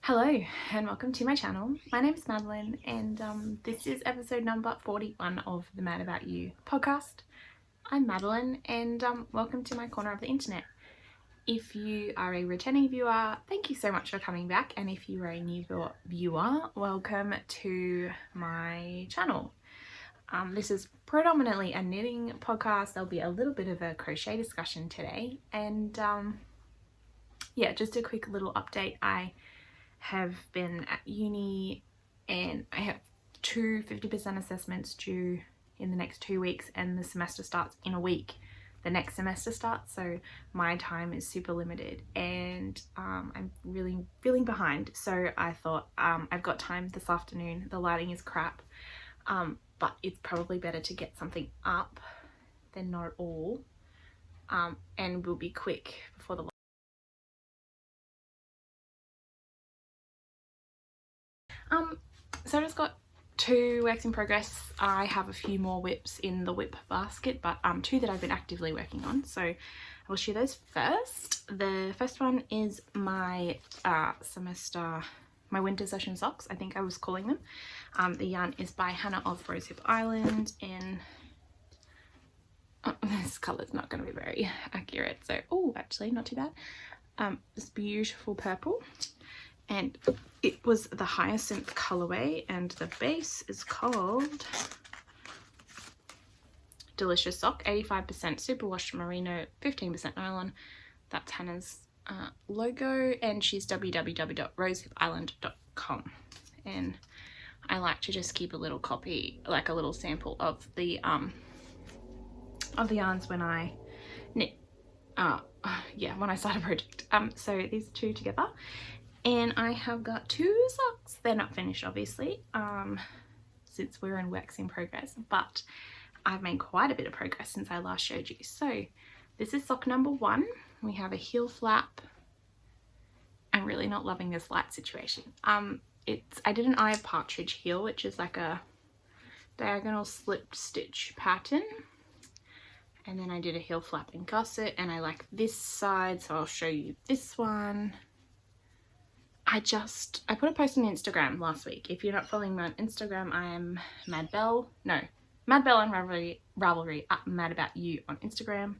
Hello and welcome to my channel. My name is Madeline and this is episode number 41 of the Mad About You podcast. I'm Madeline and welcome to my corner of the internet. If you are a returning viewer, thank you so much for coming back, and if you are a new viewer, welcome to my channel. This is predominantly a knitting podcast. There'll be a little bit of a crochet discussion today, and yeah, just a quick little update. I have been at uni and I have two 50% assessments due in the next 2 weeks, and the semester starts in a week. The next semester starts, so my time is super limited and I'm really feeling behind. So I thought I've got time this afternoon. The lighting is crap, but it's probably better to get something up than not at all, and we'll be quick before the so I just got 2 works in progress. I have a few more whips in the whip basket, but 2 that I've been actively working on, so I will share those first. The first one is my my winter session socks, I think I was calling them. The yarn is by Hannah of Rosehip Island, and this colour's not going to be very accurate, so actually not too bad. This beautiful purple, and it was the hyacinth colorway, and the base is called Delicious Sock, 85% superwash merino, 15% nylon. That's Hannah's logo, and she's www.rosehipisland.com, and I like to just keep a little copy, like a little sample of the yarns when I knit, when I start a project. So these 2 together. And I have got 2 socks. They're not finished, obviously, since we're in works in progress, but I've made quite a bit of progress since I last showed you. So this is sock number 1. We have a heel flap. I'm really not loving this light situation. I did an eye of partridge heel, which is like a diagonal slip stitch pattern. And then I did a heel flap and gusset, and I like this side, so I'll show you this one. I put a post on Instagram last week. If you're not following me on Instagram, I am Madbell and Ravelry at madaboutewechallenge on Instagram.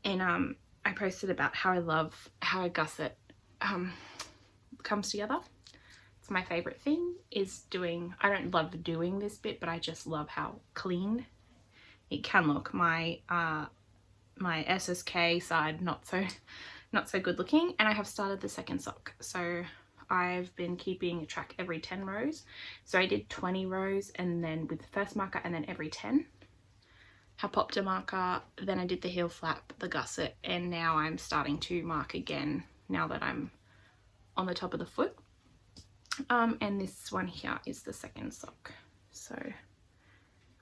And I posted about how I love how a gusset comes together. It's my favorite thing, is doing, I don't love doing this bit, but I just love how clean it can look. My my SSK side not so good looking, and I have started the second sock. So I've been keeping track every 10 rows. So I did 20 rows, and then with the first marker, and then every 10 I popped a marker. Then I did the heel flap, the gusset, and now I'm starting to mark again now that I'm on the top of the foot. And this one here is the second sock. So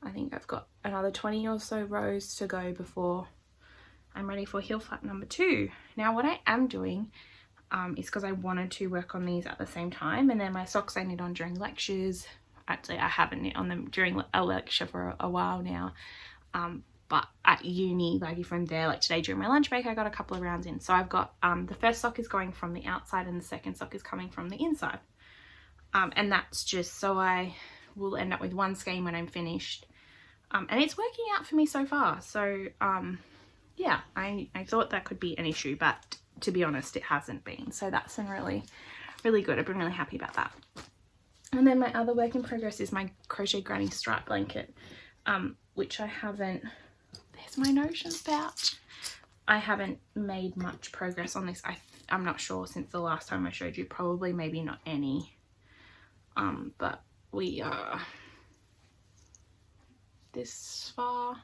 I think I've got another 20 or so rows to go before I'm ready for heel flap number 2. Now what I am doing is, because I wanted to work on these at the same time, and then my socks I knit on during lectures. Actually, I haven't knit on them during a lecture for a while now, but at uni, like if I'm there, like today during my lunch break, I got a couple of rounds in. So I've got the first sock is going from the outside, and the second sock is coming from the inside, and that's just so I will end up with one skein when I'm finished, and it's working out for me so far. So yeah, I thought that could be an issue, but to be honest, it hasn't been. So that's been really, really good. I've been really happy about that. And then my other work in progress is my crochet granny stripe blanket, which I haven't, there's my notion pouch. I haven't made much progress on this. I'm not sure since the last time I showed you, probably maybe not any. But we are this far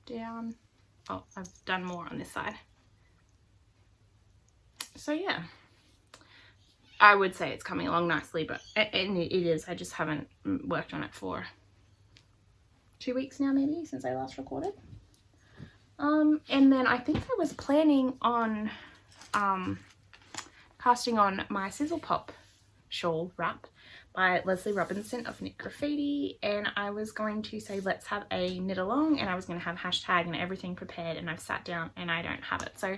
down. Oh, I've done more on this side. So yeah, I would say it's coming along nicely, but and it is. I just haven't worked on it for 2 weeks now, maybe, since I last recorded. And then I think I was planning on casting on my Sizzle Pop shawl wrap by Leslie Robinson of Knit Graffiti, and I was going to say let's have a knit along, and I was going to have hashtag and everything prepared, and I've sat down and I don't have it. So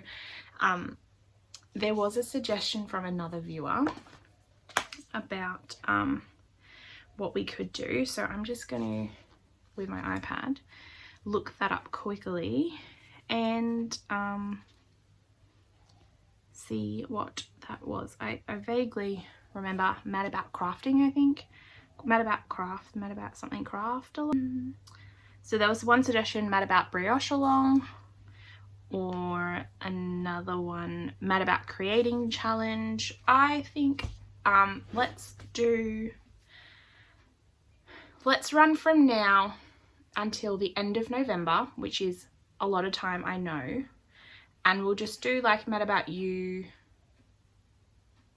there was a suggestion from another viewer about what we could do, so I'm just going to, with my iPad, look that up quickly and see what that was. I vaguely remember Mad About Crafting, I think. Mad About Craft, Mad About something craft along. So there was one suggestion, Mad About Brioche along, or another one, Mad About Creating Challenge. I think let's run from now until the end of November, which is a lot of time, I know, and we'll just do like Mad About You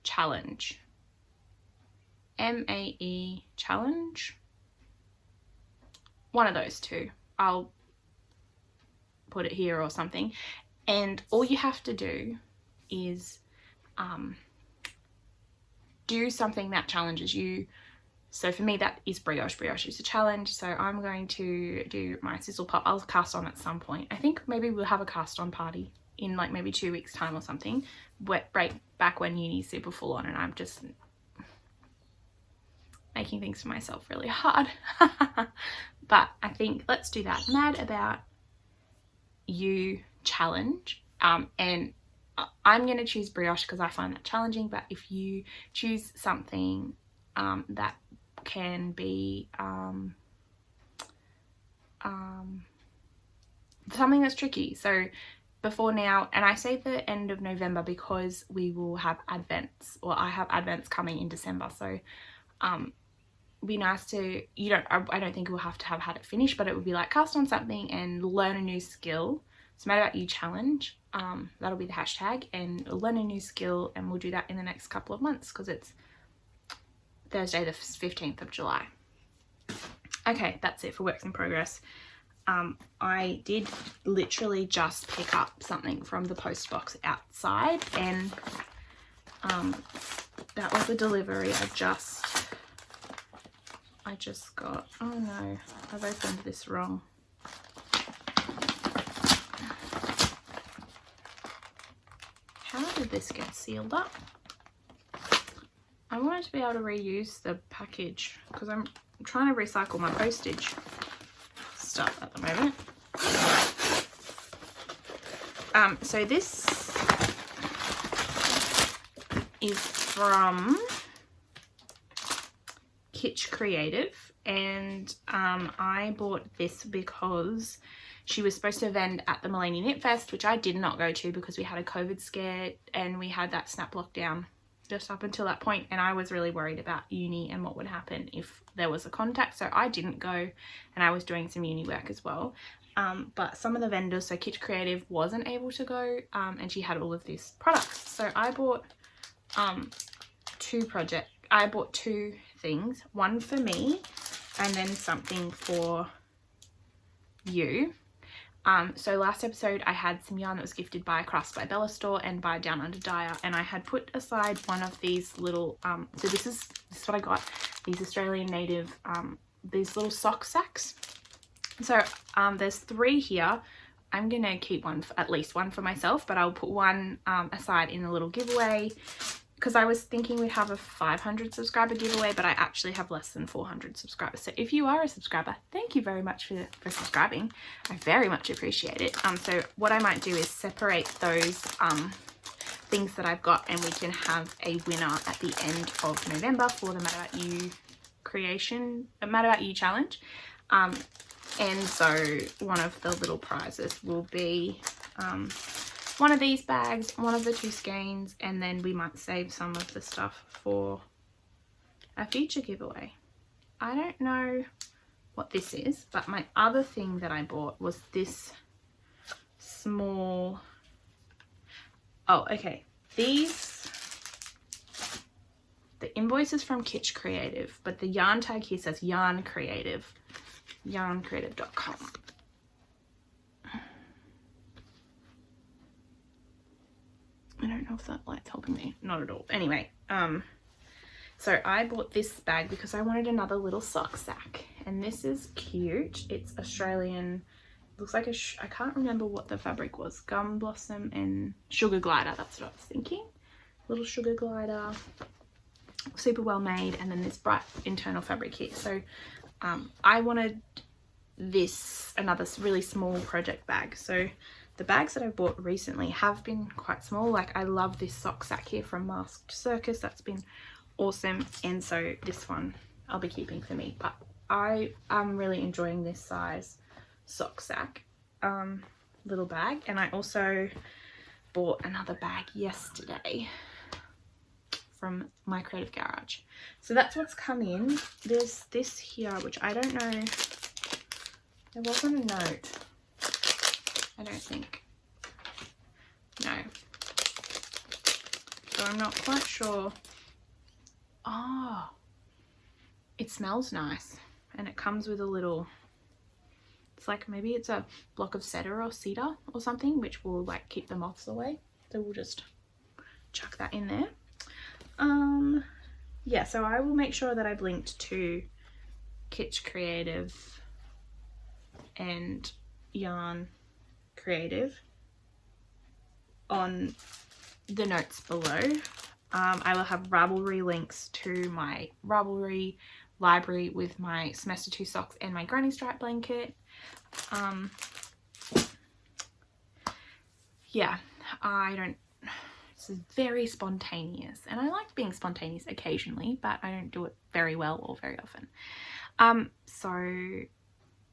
Challenge. MAE Challenge. One of those two. I'll put it here or something. And all you have to do is do something that challenges you. So for me, that is brioche. Brioche is a challenge. So I'm going to do my sizzle pop. I'll cast on at some point. I think maybe we'll have a cast on party in like maybe 2 weeks time or something. Right back when uni's super full on and I'm just making things for myself really hard. But I think let's do that. Mad About You Challenge. And I'm going to choose brioche because I find that challenging. But if you choose something that can be something that's tricky. So before now, and I say the end of November because we will have advents, or I have advents coming in December. So be nice to, I don't think we'll have to have had it finished, but it would be like cast on something and learn a new skill. So Mad About You Challenge, that'll be the hashtag, and learn a new skill, and we'll do that in the next couple of months because it's Thursday the 15th of July. Okay, that's it for works in progress. I did literally just pick up something from the post box outside, and that was a delivery I just got. Oh no, I've opened this wrong. How did this get sealed up? I wanted to be able to reuse the package because I'm trying to recycle my postage stuff at the moment. So this is from Kitsch Creative, and I bought this because she was supposed to vend at the Millennium Knit Fest, which I did not go to because we had a COVID scare and we had that snap lockdown just up until that point, and I was really worried about uni and what would happen if there was a contact, so I didn't go, and I was doing some uni work as well. But some of the vendors, so Kitsch Creative wasn't able to go, and she had all of these products. So I bought two things, one for me and then something for you. So last episode I had some yarn that was gifted by Crafts by Bella store and by DownUnderDyer, and I had put aside one of these little so this is what I got, these Australian native these little sock sacks. So there's 3 here. I'm gonna keep one, at least one for myself, but I'll put one aside in a little giveaway because I was thinking we'd have a 500 subscriber giveaway, but I actually have less than 400 subscribers. So if you are a subscriber, thank you very much for subscribing. I very much appreciate it. So what I might do is separate those things that I've got, and we can have a winner at the end of November for the Mad About You Mad About You challenge. And so one of the little prizes will be one of these bags, one of the 2 skeins, and then we might save some of the stuff for a future giveaway. I don't know what this is, but my other thing that I bought was this small, the invoice is from Kitsch Creative, but the yarn tag here says Yarn Creative, yarncreative.com. I don't know if that light's helping me. Not at all. Anyway, so I bought this bag because I wanted another little sock sack. And this is cute. It's Australian looks like I can't remember what the fabric was. Gum Blossom and Sugar Glider, that's what I was thinking. Little Sugar Glider, super well made, and then this bright internal fabric here. So I wanted this, another really small project bag. So the bags that I bought recently have been quite small. Like I love this sock sack here from Masked Circus, that's been awesome, and so this one I'll be keeping for me, but I am really enjoying this size sock sack little bag. And I also bought another bag yesterday from my creative garage. So that's what's come in. There's this here, which I don't know, there wasn't a note, I don't think, no, so I'm not quite sure. Oh, it smells nice, and it comes with a little, it's like maybe it's a block of cedar or something, which will like keep the moths away, so we'll just chuck that in there. Yeah, so I will make sure that I've linked to Kitsch Creative and Yarn Creative on the notes below. I will have Ravelry links to my Ravelry library with my semester 2 socks and my granny stripe blanket. Yeah, this is very spontaneous, and I like being spontaneous occasionally, but I don't do it very well or very often. So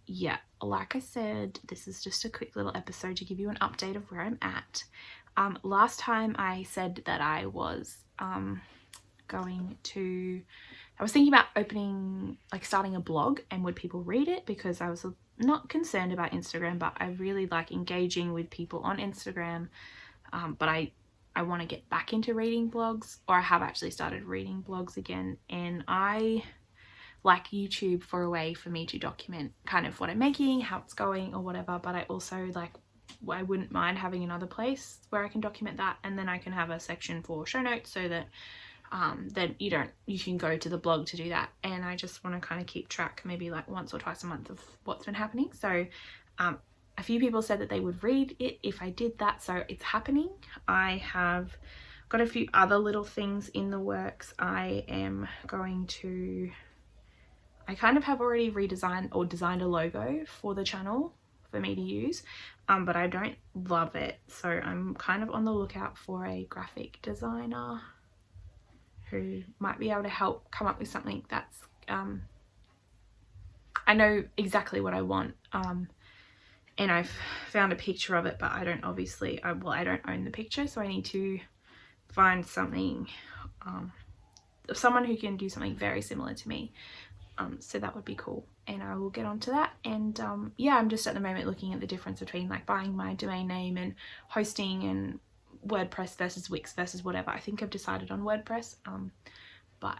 yeah, like I said, this is just a quick little episode to give you an update of where I'm at. Last time I said that I was I was thinking about starting a blog, and would people read it, because I was not concerned about Instagram, but I really like engaging with people on Instagram, but I want to get back into reading blogs, or I have actually started reading blogs again, and I like YouTube for a way for me to document kind of what I'm making, how it's going or whatever, but I also I wouldn't mind having another place where I can document that, and then I can have a section for show notes, so that then you can go to the blog to do that. And I just want to kind of keep track, maybe like once or twice a month, of what's been happening. So a few people said that they would read it if I did that, so it's happening. I have got a few other little things in the works. I kind of have already redesigned or designed a logo for the channel for me to use, but I don't love it, so I'm kind of on the lookout for a graphic designer who might be able to help come up with something that's I know exactly what I want, and I've found a picture of it, but I don't own the picture, so I need to find something, someone who can do something very similar to me. So that would be cool, and I will get onto that. And yeah, I'm just at the moment looking at the difference between like buying my domain name and hosting, and WordPress versus Wix versus whatever. I think I've decided on WordPress, but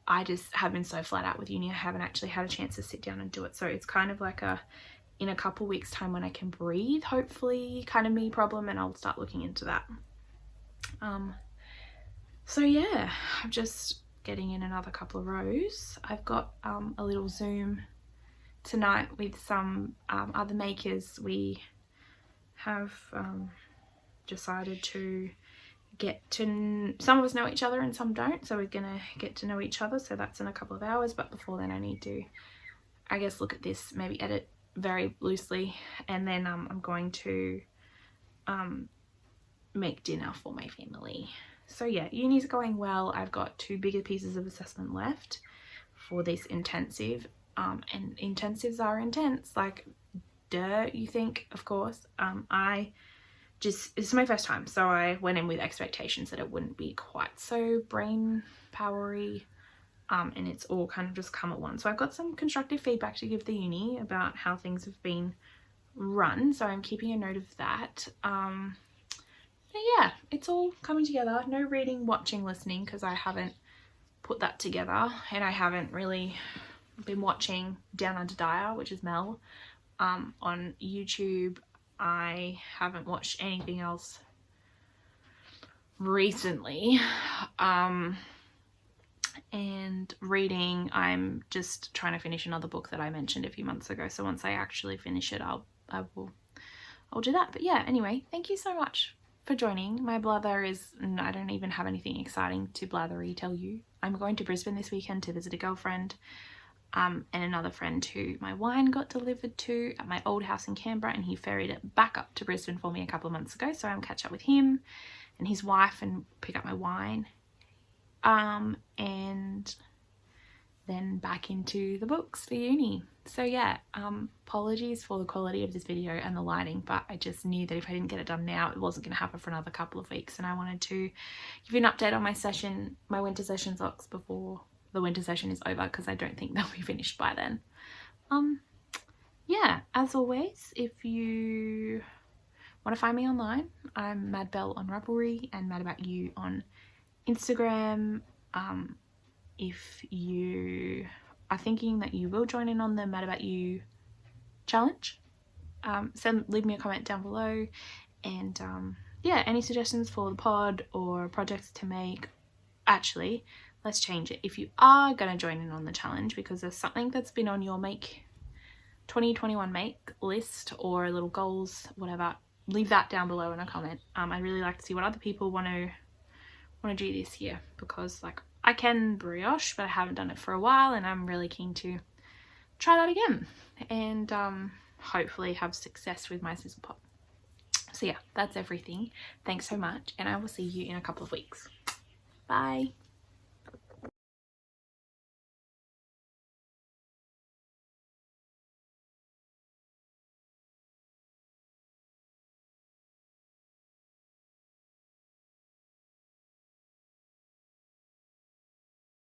I just have been so flat out with uni, I haven't actually had a chance to sit down and do it. So it's kind of like in a couple weeks time, when I can breathe, hopefully, kind of me problem, and I'll start looking into that. So yeah, I'm just getting in another couple of rows. I've got a little Zoom tonight with some other makers. We have decided to some of us know each other and some don't, so we're gonna get to know each other, so that's in a couple of hours. But before then I need to, I guess, look at this, maybe edit very loosely, and then I'm going to make dinner for my family. So yeah, uni's going well. I've got 2 bigger pieces of assessment left for this intensive, and intensives are intense, like duh, you think, of course. It's my first time, so I went in with expectations that it wouldn't be quite so brain powery, and it's all kind of just come at once. So I've got some constructive feedback to give the uni about how things have been run, so I'm keeping a note of that. But yeah, it's all coming together. No reading, watching, listening, because I haven't put that together, and I haven't really been watching DownUnderDyer, which is Mel, on YouTube. I haven't watched anything else recently, and reading, I'm just trying to finish another book that I mentioned a few months ago, so once I actually finish it, I'll I'll do that. But yeah, anyway, thank you so much for joining. My blather is, I don't even have anything exciting to blathery tell you. I'm going to Brisbane this weekend to visit a girlfriend and another friend who my wine got delivered to at my old house in Canberra, and he ferried it back up to Brisbane for me a couple of months ago, so I'm catch up with him and his wife and pick up my wine, and then back into the books for uni. So yeah, apologies for the quality of this video and the lighting, but I just knew that if I didn't get it done now, it wasn't going to happen for another couple of weeks, and I wanted to give you an update on my session, my winter session socks, before the winter session is over, because I don't think they'll be finished by then. Yeah, as always, if you want to find me online, I'm Madbell on Ravelry and madaboutewechallenge on Instagram. If you are thinking that you will join in on the MadaboutWechallenge challenge, leave me a comment down below, and yeah, any suggestions for the pod or projects to make. Actually, let's change it. If you are going to join in on the challenge because there's something that's been on your 2021 make list or little goals, whatever, leave that down below in a comment. I'd really like to see what other people want to do this year, because like I can brioche, but I haven't done it for a while, and I'm really keen to try that again and hopefully have success with my sizzle pop. So yeah, that's everything. Thanks so much, and I will see you in a couple of weeks. Bye.